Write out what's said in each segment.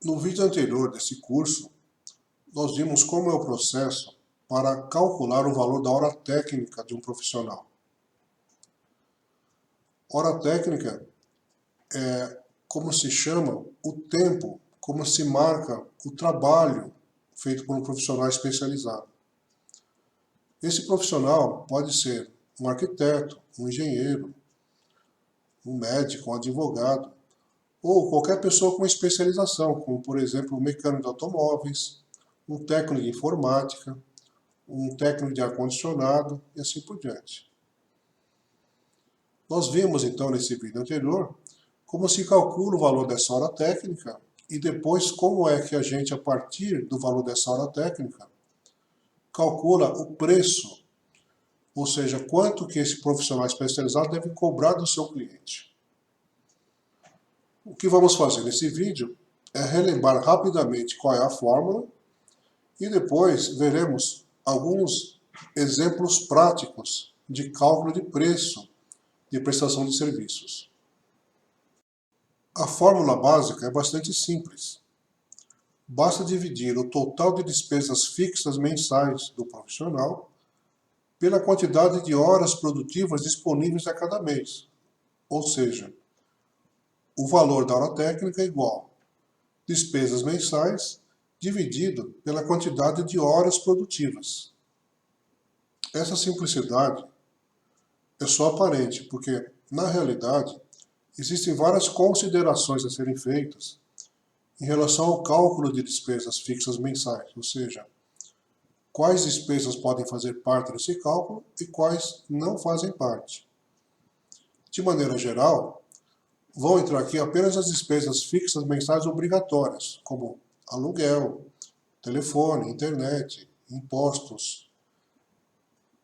No vídeo anterior desse curso, nós vimos como é o processo para calcular o valor da hora técnica de um profissional. Hora técnica é como se chama o tempo, como se marca o trabalho feito por um profissional especializado. Esse profissional pode ser um arquiteto, um engenheiro, um médico, um advogado, ou qualquer pessoa com especialização, como por exemplo um mecânico de automóveis, um técnico de informática, um técnico de ar-condicionado e assim por diante. Nós vimos então nesse vídeo anterior como se calcula o valor dessa hora técnica e depois como é que a gente, a partir do valor dessa hora técnica, calcula o preço, ou seja, quanto que esse profissional especializado deve cobrar do seu cliente. O que vamos fazer nesse vídeo é relembrar rapidamente qual é a fórmula e depois veremos alguns exemplos práticos de cálculo de preço de prestação de serviços. A fórmula básica é bastante simples. Basta dividir o total de despesas fixas mensais do profissional pela quantidade de horas produtivas disponíveis a cada mês, ou seja, o valor da hora técnica é igual a despesas mensais dividido pela quantidade de horas produtivas. Essa simplicidade é só aparente, porque, na realidade, existem várias considerações a serem feitas em relação ao cálculo de despesas fixas mensais, ou seja, quais despesas podem fazer parte desse cálculo e quais não fazem parte. De maneira geral, vão entrar aqui apenas as despesas fixas mensais obrigatórias, como aluguel, telefone, internet, impostos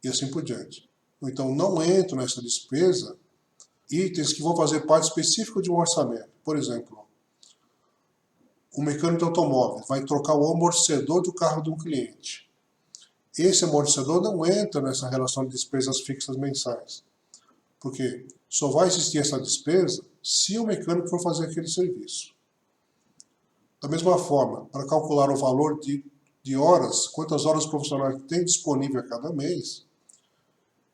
e assim por diante. Então, não entram nessa despesa itens que vão fazer parte específica de um orçamento. Por exemplo, o mecânico de automóvel vai trocar o amortecedor do carro de um cliente. Esse amortecedor não entra nessa relação de despesas fixas mensais, porque só vai existir essa despesa se o mecânico for fazer aquele serviço. Da mesma forma, para calcular o valor de horas, quantas horas o profissional tem disponível a cada mês,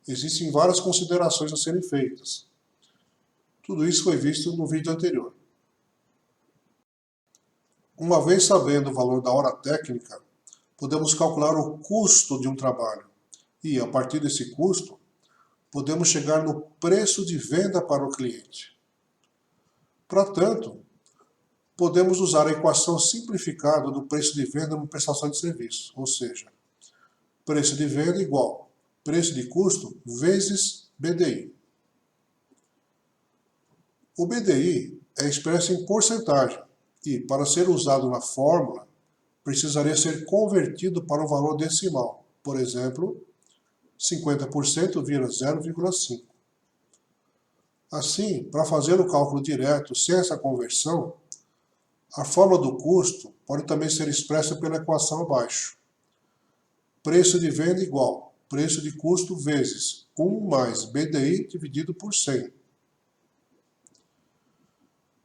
existem várias considerações a serem feitas. Tudo isso foi visto no vídeo anterior. Uma vez sabendo o valor da hora técnica, podemos calcular o custo de um trabalho e, a partir desse custo, podemos chegar no preço de venda para o cliente. Para tanto, podemos usar a equação simplificada do preço de venda numa prestação de serviço, ou seja, preço de venda igual preço de custo vezes BDI. O BDI é expresso em porcentagem e, para ser usado na fórmula, precisaria ser convertido para um valor decimal, por exemplo, 50% vira 0,5. Assim, para fazer o cálculo direto sem essa conversão, a fórmula do custo pode também ser expressa pela equação abaixo. Preço de venda igual preço de custo vezes 1 mais BDI dividido por 100.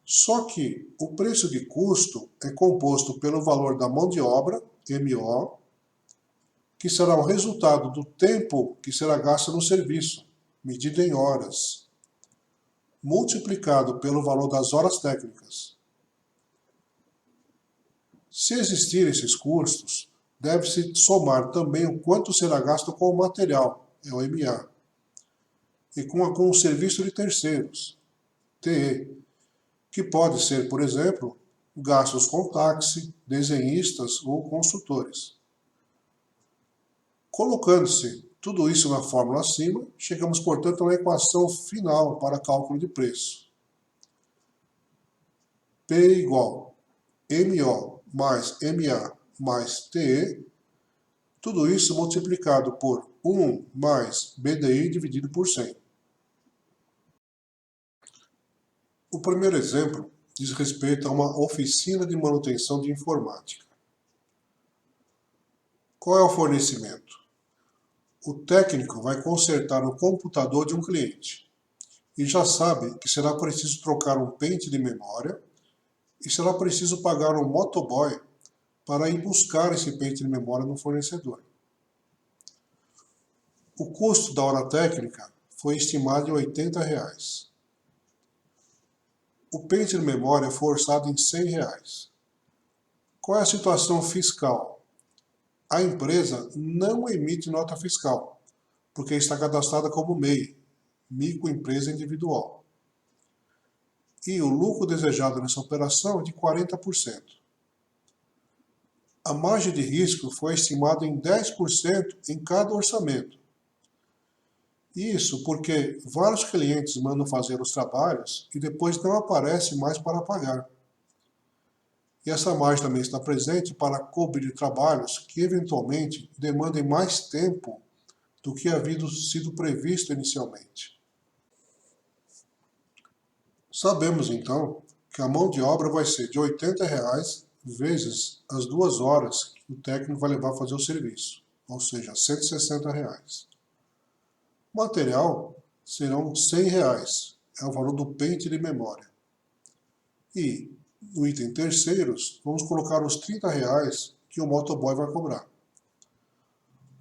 Só que o preço de custo é composto pelo valor da mão de obra, MO, que será o resultado do tempo que será gasto no serviço, medido em horas, multiplicado pelo valor das horas técnicas. Se existirem esses custos, deve-se somar também o quanto será gasto com o material, é o MA, e com o serviço de terceiros, TE, que pode ser, por exemplo, gastos com táxi, desenhistas ou consultores. Colocando-se tudo isso na fórmula acima, chegamos, portanto, na equação final para cálculo de preço. P igual MO mais MA mais TE, tudo isso multiplicado por 1 mais BDI dividido por 100. O primeiro exemplo diz respeito a uma oficina de manutenção de informática. Qual é o fornecimento? O técnico vai consertar o computador de um cliente e já sabe que será preciso trocar um pente de memória e será preciso pagar um motoboy para ir buscar esse pente de memória no fornecedor. O custo da hora técnica foi estimado em R$ 80. O pente de memória foi orçado em R$ 100. Qual é a situação fiscal? A empresa não emite nota fiscal, porque está cadastrada como MEI, microempresa individual. E o lucro desejado nessa operação é de 40%. A margem de risco foi estimada em 10% em cada orçamento. Isso porque vários clientes mandam fazer os trabalhos e depois não aparece mais para pagar. E essa margem também está presente para cobrir trabalhos que eventualmente demandem mais tempo do que havia sido previsto inicialmente. Sabemos então que a mão de obra vai ser de R$ 80 vezes as 2 horas que o técnico vai levar a fazer o serviço, ou seja, R$ 160. O material serão R$ 100, é o valor do pente de memória. E no item terceiros, vamos colocar os R$ 30 que o motoboy vai cobrar.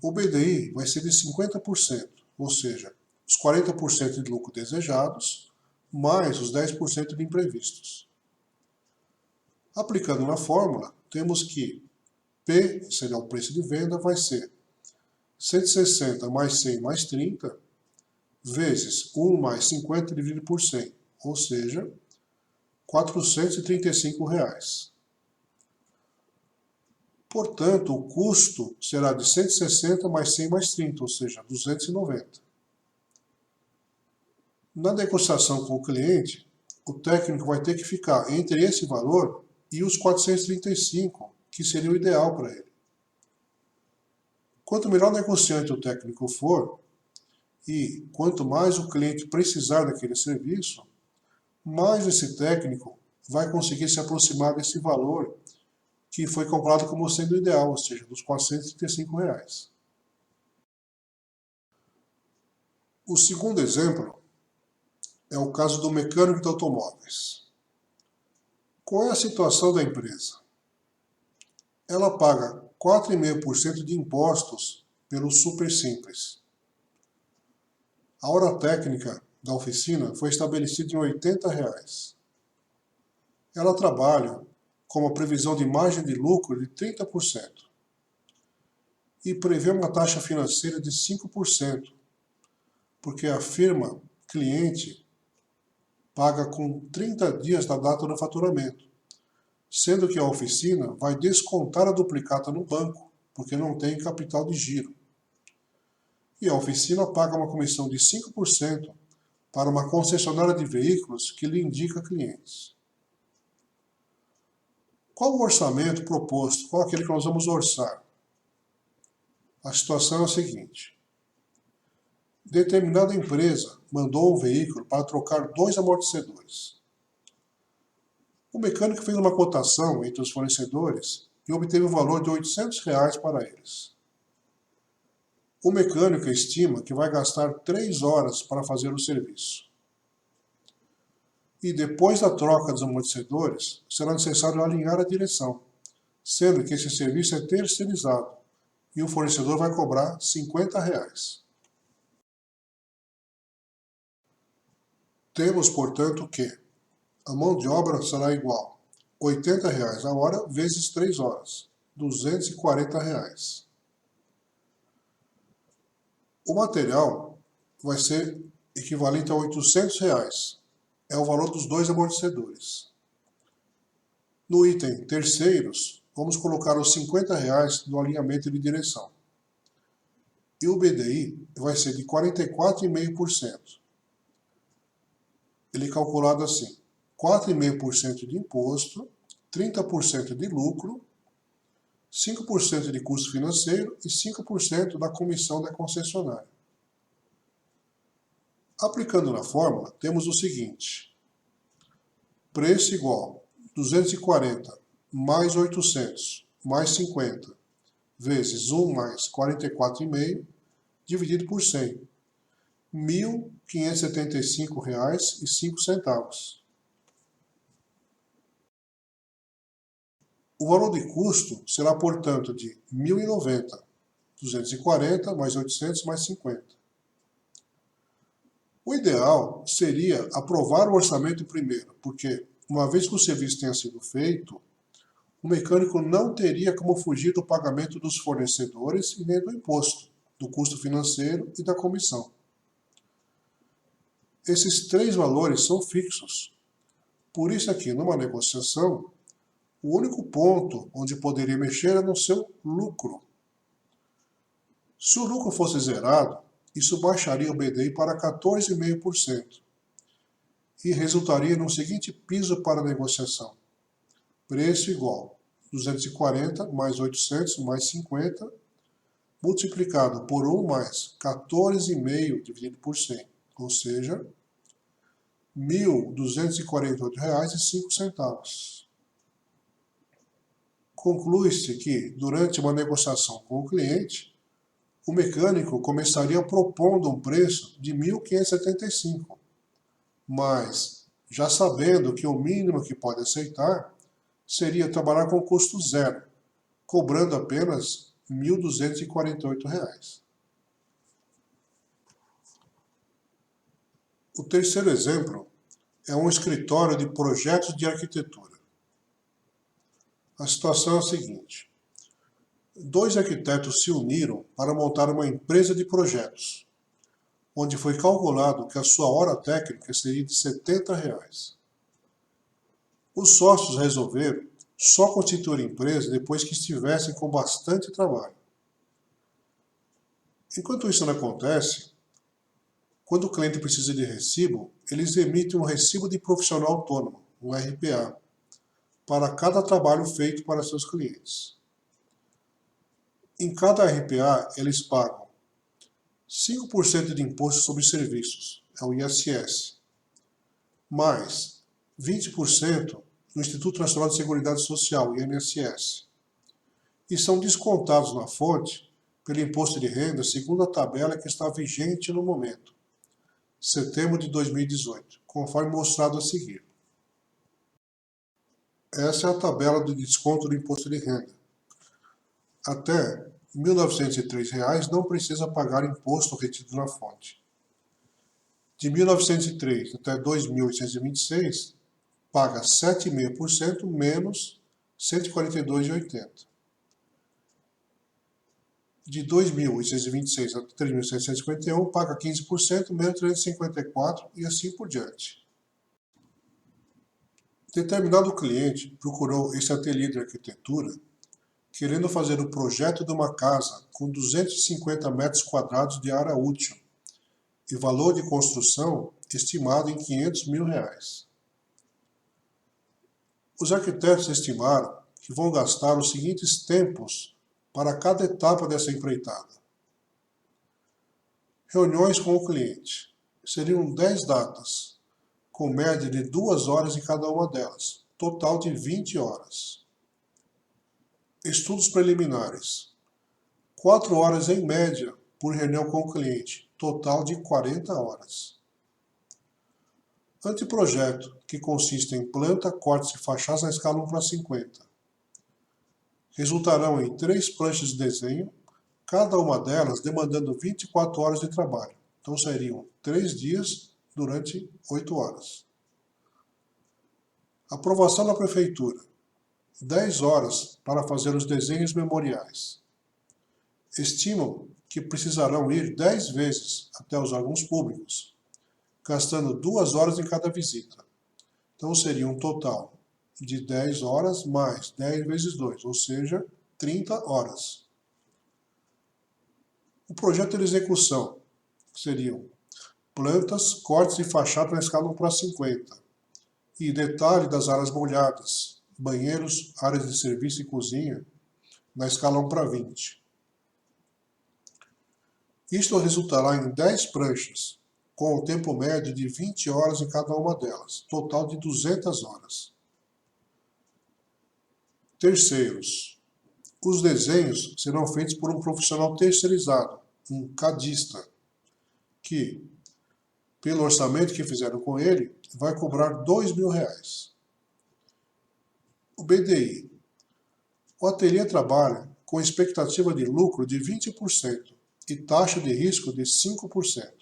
O BDI vai ser de 50%, ou seja, os 40% de lucro desejados, mais os 10% de imprevistos. Aplicando na fórmula, temos que P, seria o preço de venda, vai ser 160 mais 100 mais 30, vezes 1 mais 50 dividido por 100, ou seja, R$ 435. Portanto, o custo será de 160 mais 100 mais 30, ou seja, 290. Na negociação com o cliente, o técnico vai ter que ficar entre esse valor e os 435, que seria o ideal para ele. Quanto melhor negociante o técnico for, e quanto mais o cliente precisar daquele serviço, mais esse técnico vai conseguir se aproximar desse valor que foi calculado como sendo ideal, ou seja, dos R$ 435. O segundo exemplo é o caso do mecânico de automóveis. Qual é a situação da empresa? Ela paga 4,5% de impostos pelo Super Simples. A hora técnica da oficina foi estabelecida em R$ 80. Ela trabalha com uma previsão de margem de lucro de 30% e prevê uma taxa financeira de 5%, porque a firma cliente paga com 30 dias da data do faturamento, sendo que a oficina vai descontar a duplicata no banco, porque não tem capital de giro. E a oficina paga uma comissão de 5% para uma concessionária de veículos que lhe indica clientes. Qual o orçamento proposto? Qual aquele que nós vamos orçar? A situação é a seguinte. Determinada empresa mandou um veículo para trocar 2 amortecedores. O mecânico fez uma cotação entre os fornecedores e obteve o valor de R$ 800 para eles. O mecânico estima que vai gastar 3 horas para fazer o serviço. E depois da troca dos amortecedores, será necessário alinhar a direção, sendo que esse serviço é terceirizado e o fornecedor vai cobrar R$ 50. Temos, portanto, que a mão de obra será igual a R$ 80 a hora vezes 3 horas, R$ 240. O material vai ser equivalente a R$ 800, é o valor dos 2 amortecedores. No item terceiros, vamos colocar os R$ 50 do alinhamento de direção. E o BDI vai ser de 44,5%. Ele é calculado assim, 4,5% de imposto, 30% de lucro, 5% de custo financeiro e 5% da comissão da concessionária. Aplicando na fórmula, temos o seguinte, preço igual 240 mais 800 mais 50 vezes 1 mais 44,5 dividido por 100, R$ 1.575,05. O valor de custo será, portanto, de 1.090, 240 mais 800 mais 50. O ideal seria aprovar o orçamento primeiro, porque, uma vez que o serviço tenha sido feito, o mecânico não teria como fugir do pagamento dos fornecedores e nem do imposto, do custo financeiro e da comissão. Esses três valores são fixos. Por isso aqui, numa negociação, o único ponto onde poderia mexer é no seu lucro. Se o lucro fosse zerado, isso baixaria o BDI para 14,5% e resultaria no seguinte piso para a negociação. Preço igual 240 mais 800 mais 50 multiplicado por 1 mais 14,5 dividido por 100, ou seja, R$ 1.248,05. Conclui-se que, durante uma negociação com o cliente, o mecânico começaria propondo um preço de R$ 1.575, mas, já sabendo que o mínimo que pode aceitar seria trabalhar com custo zero, cobrando apenas R$ 1.248. O terceiro exemplo é um escritório de projetos de arquitetura. A situação é a seguinte: dois arquitetos se uniram para montar uma empresa de projetos, onde foi calculado que a sua hora técnica seria de R$ 70. Os sócios resolveram só constituir a empresa depois que estivessem com bastante trabalho. Enquanto isso não acontece, quando o cliente precisa de recibo, eles emitem um recibo de profissional autônomo, um RPA, para cada trabalho feito para seus clientes. Em cada RPA, eles pagam 5% de imposto sobre serviços, é o ISS, mais 20% no Instituto Nacional de Seguridade Social, INSS, e são descontados na fonte pelo imposto de renda segundo a tabela que está vigente no momento, setembro de 2018, conforme mostrado a seguir. Essa é a tabela do desconto do imposto de renda. Até R$ 1.903 não precisa pagar imposto retido na fonte. De 1.903 até 2.826, paga 7,5% menos R$ 142,80. De 2.826 a 3.751, paga 15% menos 354 e assim por diante. Determinado cliente procurou esse ateliê de arquitetura querendo fazer o projeto de uma casa com 250 metros quadrados de área útil e valor de construção estimado em R$ 500 mil. Os arquitetos estimaram que vão gastar os seguintes tempos para cada etapa dessa empreitada. Reuniões com o cliente. Seriam 10 datas, com média de 2 horas em cada uma delas, total de 20 horas. Estudos preliminares. 4 horas em média por reunião com o cliente, total de 40 horas. Anteprojeto, que consiste em planta, cortes e fachadas na escala 1:50. Resultarão em 3 pranchas de desenho, cada uma delas demandando 24 horas de trabalho. Então seriam 3 dias durante 8 horas. Aprovação da prefeitura. 10 horas para fazer os desenhos memoriais. Estimam que precisarão ir 10 vezes até os órgãos públicos, gastando 2 horas em cada visita. Então seria um total de 10 horas mais 10 vezes 2, ou seja, 30 horas. O projeto de execução seriam plantas, cortes e fachada na escala 1:50 e detalhe das áreas molhadas, banheiros, áreas de serviço e cozinha na escala 1:20. Isto resultará em 10 pranchas, com o tempo médio de 20 horas em cada uma delas, total de 200 horas. Terceiros. Os desenhos serão feitos por um profissional terceirizado, um cadista, que, pelo orçamento que fizeram com ele, vai cobrar R$ 2.000. O BDI. O ateliê trabalha com expectativa de lucro de 20% e taxa de risco de 5%.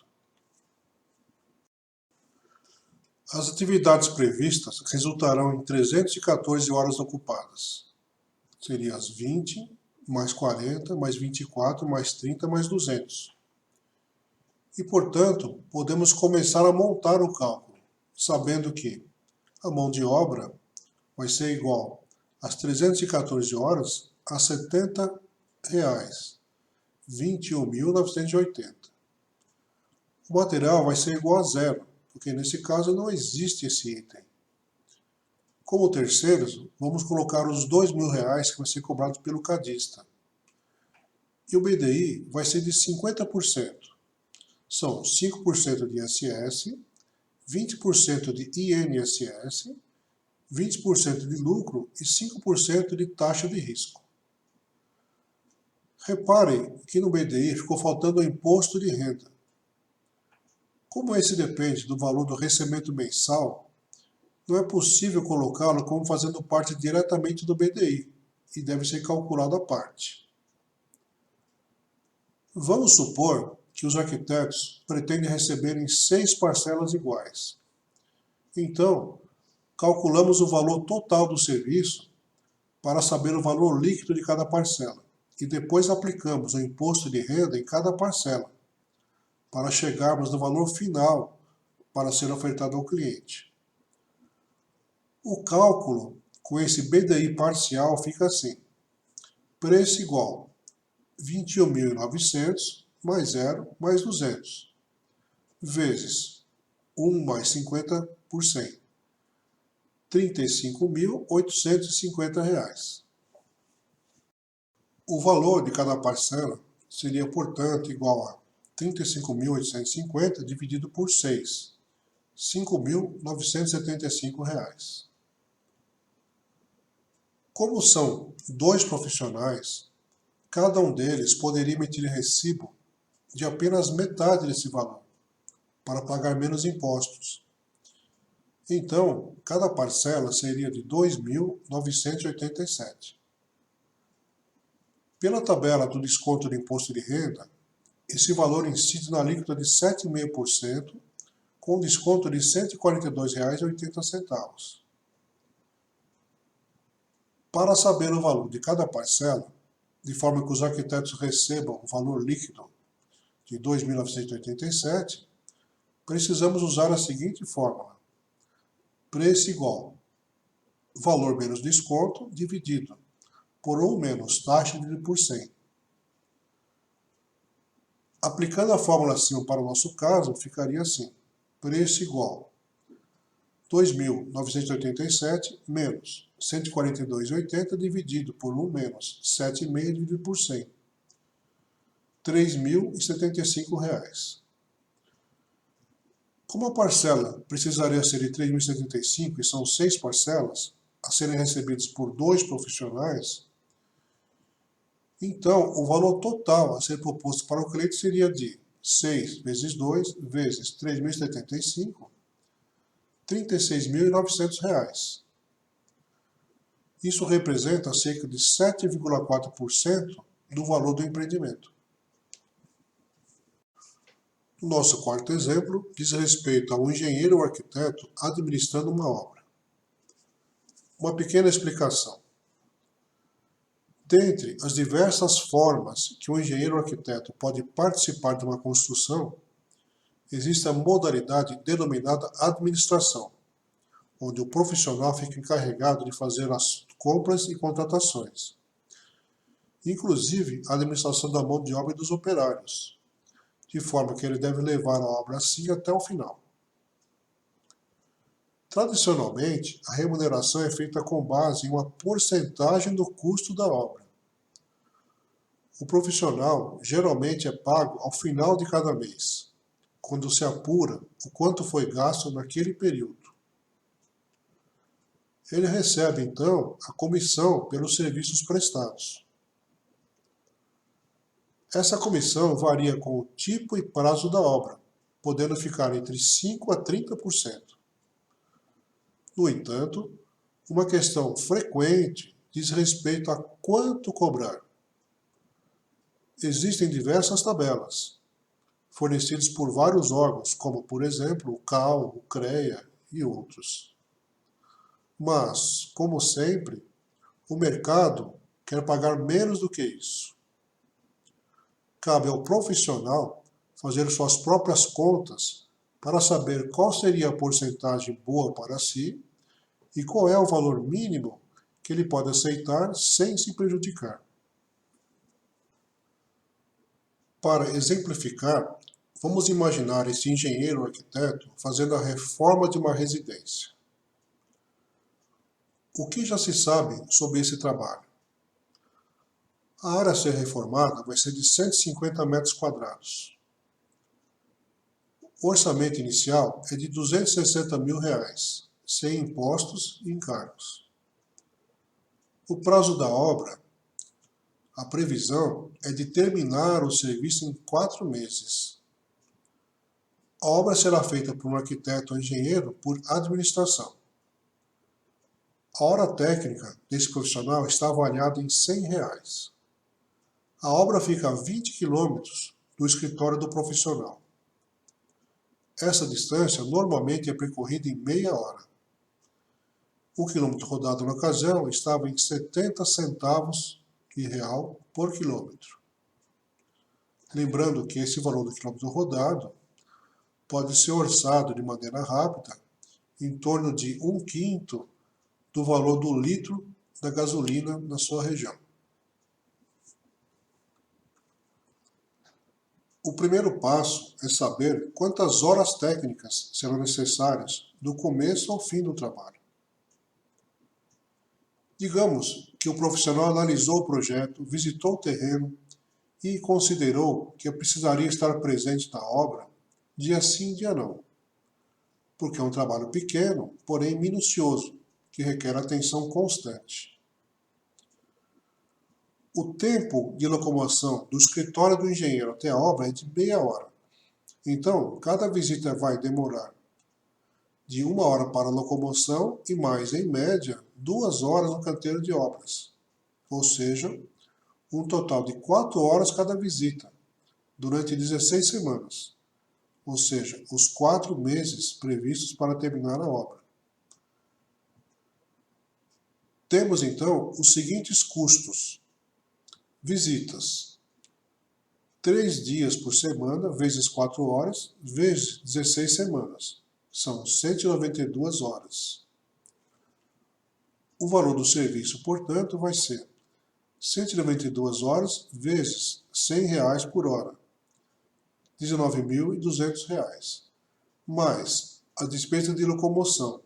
As atividades previstas resultarão em 314 horas ocupadas. Seria as 20, mais 40, mais 24, mais 30, mais 200. E, portanto, podemos começar a montar o cálculo, sabendo que a mão de obra vai ser igual às 314 horas a R$ 70, 21.980. O material vai ser igual a zero, porque nesse caso não existe esse item. Como terceiros, vamos colocar os R$ 2.000 que vai ser cobrado pelo cadista. E o BDI vai ser de 50%. São 5% de ISS, 20% de INSS, 20% de lucro e 5% de taxa de risco. Reparem que no BDI ficou faltando o imposto de renda. Como esse depende do valor do recebimento mensal, não é possível colocá-lo como fazendo parte diretamente do BDI e deve ser calculado à parte. Vamos supor que os arquitetos pretendem receber em 6 parcelas iguais. Então, calculamos o valor total do serviço para saber o valor líquido de cada parcela e depois aplicamos o imposto de renda em cada parcela para chegarmos no valor final para ser ofertado ao cliente. O cálculo com esse BDI parcial fica assim: preço igual 21.900 mais 0 mais 200 vezes 1 mais 50 por 100. R$ 35.850. O valor de cada parcela seria, portanto, igual a 35.850 dividido por 6, R$ 5.975. Como são 2 profissionais, cada um deles poderia emitir recibo de apenas metade desse valor, para pagar menos impostos. Então, cada parcela seria de R$ 2.987. Pela tabela do desconto do imposto de renda, esse valor incide na alíquota de 7,5%, com desconto de R$ 142,80. Para saber o valor de cada parcela, de forma que os arquitetos recebam o valor líquido de R$ 2.987, precisamos usar a seguinte fórmula: preço igual valor menos desconto dividido por 1 menos taxa dividido por 100. Aplicando a fórmula acima para o nosso caso, ficaria assim: preço igual 2.987 menos 142,80 dividido por 1 menos 7,5 dividido por 100. R$ 3.075. Como a parcela precisaria ser de 3.075 e são 6 parcelas a serem recebidas por 2 profissionais, então o valor total a ser proposto para o cliente seria de 6 vezes 2 vezes 3.075, R$ 36.900. Isso representa cerca de 7,4% do valor do empreendimento. O nosso quarto exemplo diz respeito a um engenheiro ou arquiteto administrando uma obra. Uma pequena explicação. Dentre as diversas formas que um engenheiro ou arquiteto pode participar de uma construção, existe a modalidade denominada administração, onde o profissional fica encarregado de fazer as compras e contratações, inclusive a administração da mão de obra e dos operários, de forma que ele deve levar a obra assim até o final. Tradicionalmente, a remuneração é feita com base em uma porcentagem do custo da obra. O profissional geralmente é pago ao final de cada mês, quando se apura o quanto foi gasto naquele período. Ele recebe, então, a comissão pelos serviços prestados. Essa comissão varia com o tipo e prazo da obra, podendo ficar entre 5% a 30%. No entanto, uma questão frequente diz respeito a quanto cobrar. Existem diversas tabelas, fornecidas por vários órgãos, como, por exemplo, o CAL, o CREA e outros. Mas, como sempre, o mercado quer pagar menos do que isso. Cabe ao profissional fazer suas próprias contas para saber qual seria a porcentagem boa para si e qual é o valor mínimo que ele pode aceitar sem se prejudicar. Para exemplificar, vamos imaginar esse engenheiro arquiteto fazendo a reforma de uma residência. O que já se sabe sobre esse trabalho? A área a ser reformada vai ser de 150 metros quadrados. O orçamento inicial é de R$ 260 mil, sem impostos e encargos. O prazo da obra, a previsão é de terminar o serviço em 4 meses. A obra será feita por um arquiteto ou engenheiro por administração. A hora técnica desse profissional está avaliada em R$ 100. A obra fica a 20 quilômetros do escritório do profissional. Essa distância normalmente é percorrida em meia hora. O quilômetro rodado na ocasião estava em 70 centavos de real por quilômetro. Lembrando que esse valor do quilômetro rodado pode ser orçado de maneira rápida em torno de 1/5 do valor do litro da gasolina na sua região. O primeiro passo é saber quantas horas técnicas serão necessárias do começo ao fim do trabalho. Digamos que o profissional analisou o projeto, visitou o terreno e considerou que precisaria estar presente na obra dia sim, dia não, porque é um trabalho pequeno, porém minucioso, que requer atenção constante. O tempo de locomoção do escritório do engenheiro até a obra é de meia hora. Então, cada visita vai demorar de 1 hora para a locomoção e mais, em média, 2 horas no canteiro de obras. Ou seja, um total de 4 horas cada visita, durante 16 semanas. Ou seja, os 4 meses previstos para terminar a obra. Temos, então, os seguintes custos. Visitas. 3 dias por semana, vezes 4 horas, vezes 16 semanas. São 192 horas. O valor do serviço, portanto, vai ser 192 horas vezes R$ 100 por hora, R$ 19.200, mais a despesa de locomoção,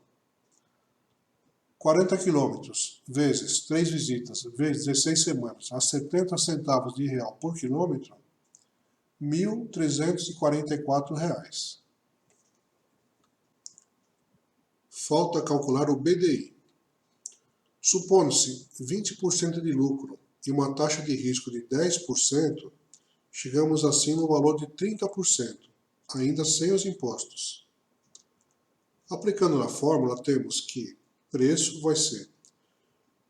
40 quilômetros vezes 3 visitas vezes 16 semanas a 70 centavos de real por quilômetro, R$ 1.344. Falta calcular o BDI. Supondo-se 20% de lucro e uma taxa de risco de 10%, chegamos assim no valor de 30%, ainda sem os impostos. Aplicando na fórmula, temos que preço vai ser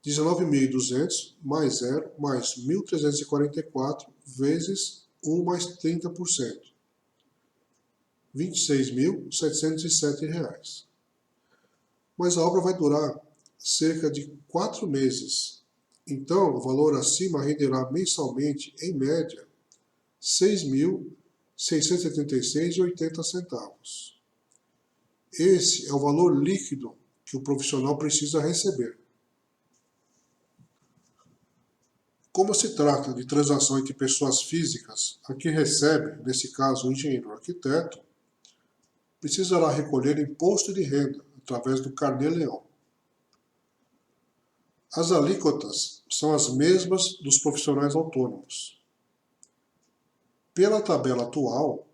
19.200 mais 0 mais 1.344 vezes 1 mais 30%, R$ 26.707. Mas a obra vai durar cerca de 4 meses. Então, o valor acima renderá mensalmente, em média, R$ 6.676,80. Esse é o valor líquido que o profissional precisa receber. Como se trata de transação entre pessoas físicas, a que recebe, nesse caso o engenheiro ou arquiteto, precisará recolher imposto de renda através do Carnê-Leão. As alíquotas são as mesmas dos profissionais autônomos. Pela tabela atual,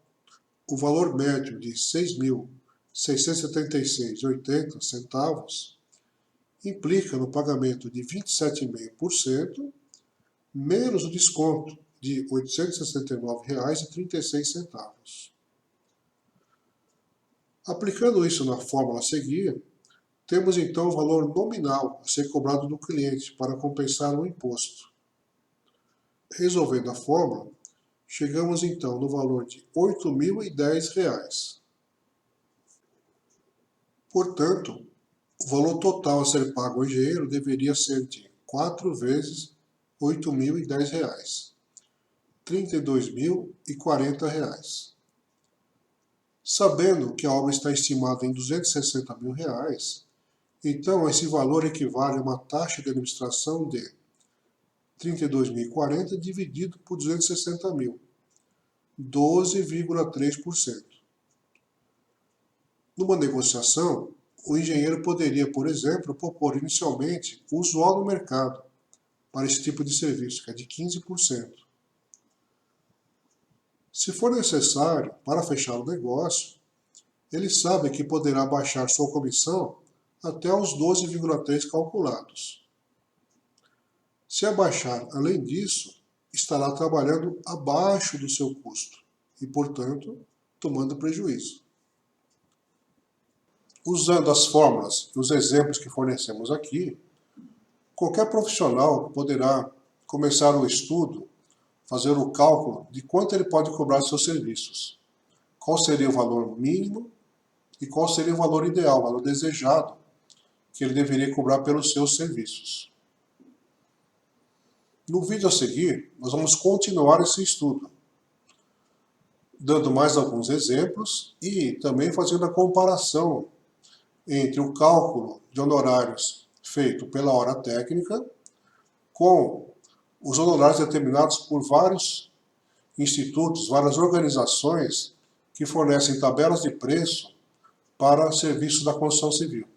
o valor médio de R$ 6.676,80 implica no pagamento de 27,5% menos o desconto de R$ 869,36. Aplicando isso na fórmula a seguir, Temos então o valor nominal a ser cobrado do cliente para compensar o imposto. Resolvendo a fórmula, chegamos então no valor de R$ 8.010. Portanto, o valor total a ser pago ao engenheiro deveria ser de 4 vezes R$ 8.010, R$ 32.040. Sabendo que a obra está estimada em R$ 260 mil, então esse valor equivale a uma taxa de administração de R$ 32.040 dividido por 260 mil, 12,3%. Numa negociação, o engenheiro poderia, por exemplo, propor inicialmente o usual no mercado para esse tipo de serviço, que é de 15%. Se for necessário para fechar o negócio, ele sabe que poderá baixar sua comissão até os 12,3% calculados. Se abaixar além disso, estará trabalhando abaixo do seu custo e, portanto, tomando prejuízo. Usando as fórmulas e os exemplos que fornecemos aqui, qualquer profissional poderá começar o estudo, fazer o cálculo de quanto ele pode cobrar de seus serviços, qual seria o valor mínimo e qual seria o valor ideal, o valor desejado, que ele deveria cobrar pelos seus serviços. No vídeo a seguir, nós vamos continuar esse estudo, dando mais alguns exemplos e também fazendo a comparação entre o cálculo de honorários feito pela hora técnica com os honorários determinados por vários institutos, várias organizações que fornecem tabelas de preço para serviços da construção civil.